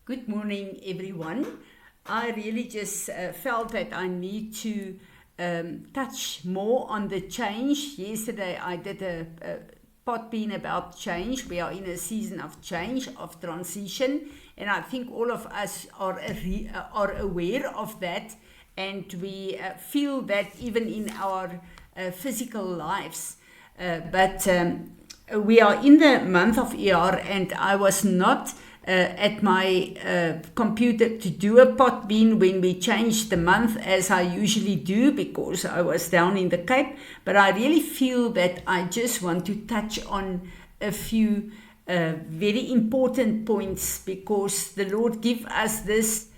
Good morning, everyone. I really just felt that I need to touch more on the change. Yesterday, I did a pot bean about change. We are in a season of change, of transition, and I think all of us are aware of that, and we feel that even in our physical lives. But we are in the month of ER, and I was not at my computer to do a pot bean when we changed the month as I usually do because I was down in the Cape. But I really feel that I just want to touch on a few very important points because the Lord give us this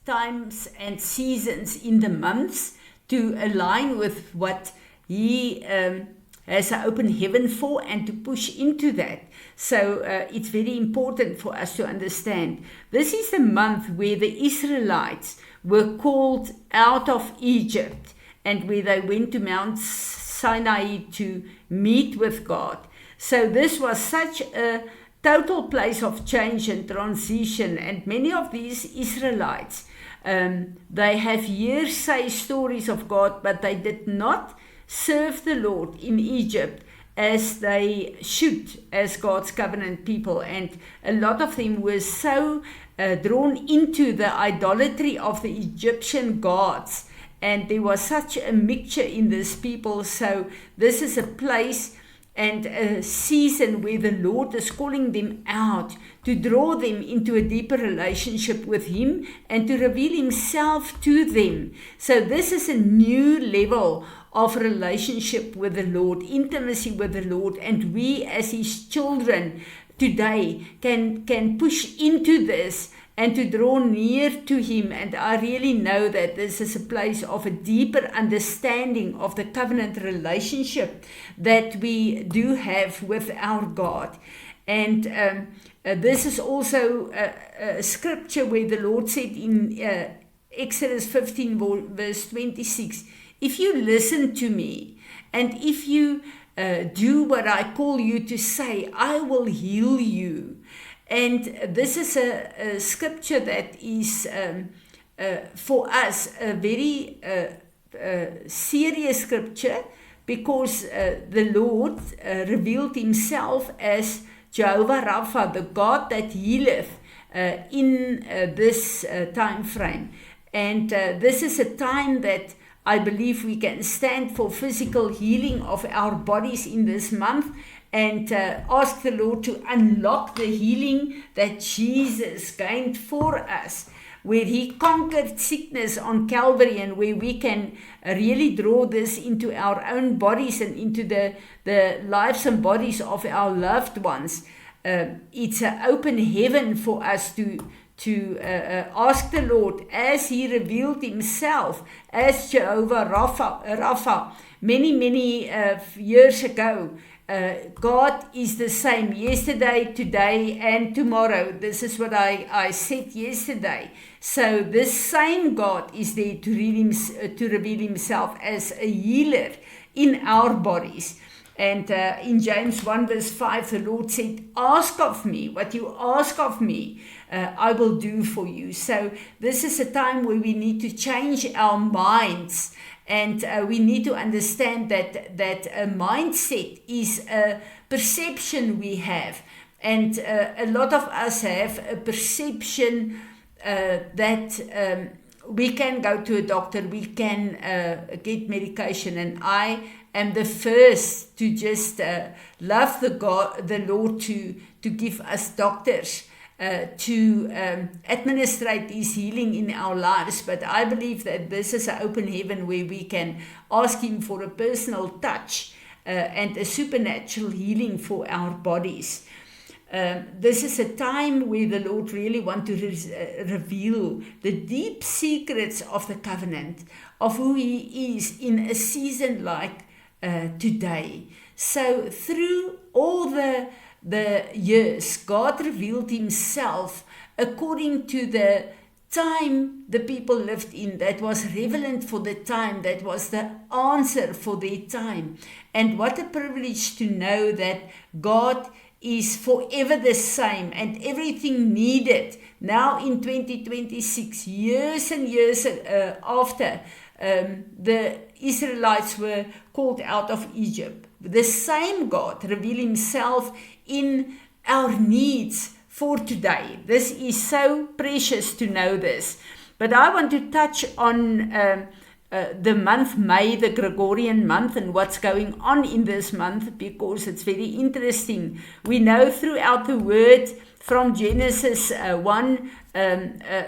times and seasons in the months to align with what He has an open heaven for and to push into that. So it's very important for us to understand. This is the month where the Israelites were called out of Egypt and where they went to Mount Sinai to meet with God. So this was such a total place of change and transition, and many of these Israelites, they have hearsay stories of God, but they did not serve the Lord in Egypt as they should as God's covenant people, and a lot of them were so drawn into the idolatry of the Egyptian gods, and there was such a mixture in this people. So this is a place and a season where the Lord is calling them out to draw them into a deeper relationship with Him and to reveal Himself to them. So this is a new level of relationship with the Lord, intimacy with the Lord, and we as His children today can push into this and to draw near to Him. And I really know that this is a place of a deeper understanding of the covenant relationship that we do have with our God. And this is also a scripture where the Lord said in Exodus 15 verse 26, if you listen to me and if you do what I call you to say, I will heal you. And this is a scripture that is for us a very serious scripture because the Lord revealed Himself as Jehovah Rapha, the God that healeth in this time frame. And this is a time that I believe we can stand for physical healing of our bodies in this month and ask the Lord to unlock the healing that Jesus gained for us, where He conquered sickness on Calvary, and where we can really draw this into our own bodies and into the lives and bodies of our loved ones. It's an open heaven for us to ask the Lord as He revealed Himself as Jehovah Rapha many years ago. God is the same yesterday, today, and tomorrow. This is what I said yesterday. So this same God is there to reveal Himself as a healer in our bodies. And in James 1 verse 5, the Lord said, ask of me, what you ask of me, I will do for you. So this is a time where we need to change our minds. And we need to understand that a mindset is a perception we have. And a lot of us have a perception that we can go to a doctor, we can get medication. And I am the first to just love the Lord to give us doctors to administrate His healing in our lives. But I believe that this is an open heaven where we can ask Him for a personal touch and a supernatural healing for our bodies. This is a time where the Lord really wants to reveal the deep secrets of the covenant, of who He is in a season like today. So through all the years, God revealed Himself according to the time the people lived in, that was relevant for the time, that was the answer for their time. And what a privilege to know that God is forever the same, and everything needed now in 2026, years and years after the Israelites were called out of Egypt, the same God revealed himself in our needs for today. This is so precious to know this. But I want to touch on the month May, the Gregorian month, and what's going on in this month, because it's very interesting. We know throughout the word from Genesis 1,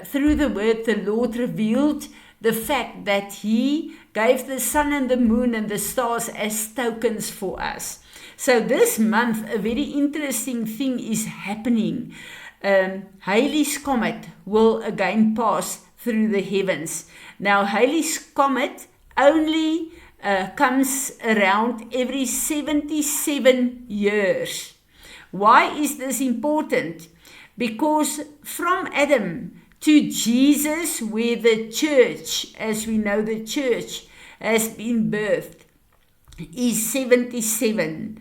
through the word, the Lord revealed the fact that he gave the sun and the moon and the stars as tokens for us. So this month, a very interesting thing is happening. Halley's Comet will again pass through the heavens. Now, Halley's Comet only comes around every 77 years. Why is this important? Because from Adam to Jesus, where the church, as we know the church, has been birthed, is 77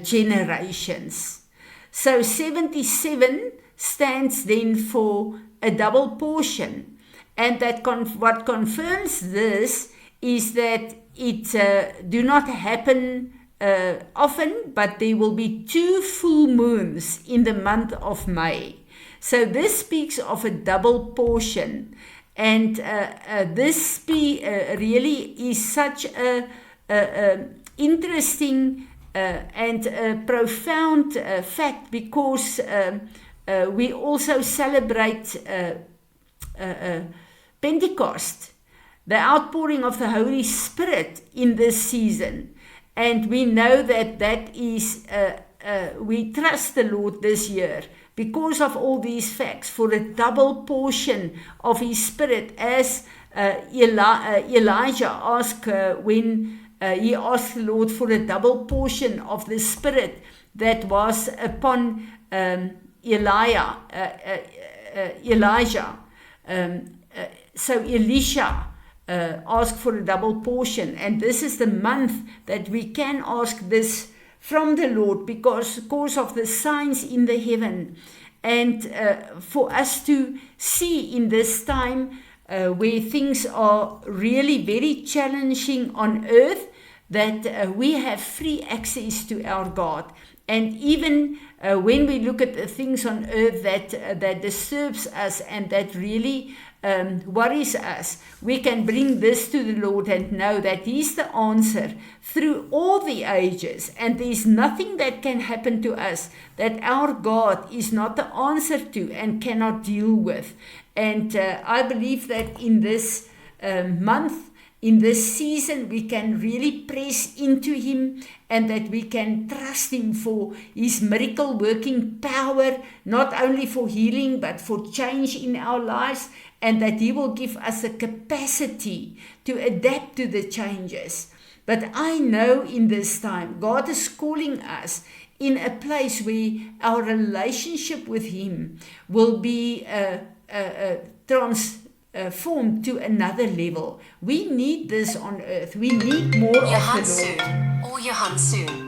generations. So 77 stands then for a double portion. And that what confirms this is that it do not happen often, but there will be 2 full moons in the month of May. So this speaks of a double portion. And this really is such a interesting and a profound fact, because we also celebrate Pentecost, the outpouring of the Holy Spirit in this season. And we know that that is, we trust the Lord this year because of all these facts, for a double portion of his Spirit, as Elijah asked when he asked the Lord for a double portion of the Spirit that was upon Elijah. So Elisha asked for a double portion, and this is the month that we can ask this from the Lord, because of the signs in the heaven, and for us to see in this time where things are really very challenging on earth, that we have free access to our God. And even when we look at the things on earth that disturbs us and that really worries us, we can bring this to the Lord and know that he's the answer through all the ages, and there's nothing that can happen to us that our God is not the answer to and cannot deal with. And I believe that in this month, in this season, we can really press into him, and that we can trust him for his miracle working power, not only for healing but for change in our lives, and that he will give us a capacity to adapt to the changes. But I know in this time, God is calling us in a place where our relationship with him will be transformed to another level. We need this on earth. We need more of the Lord. Johann Soon.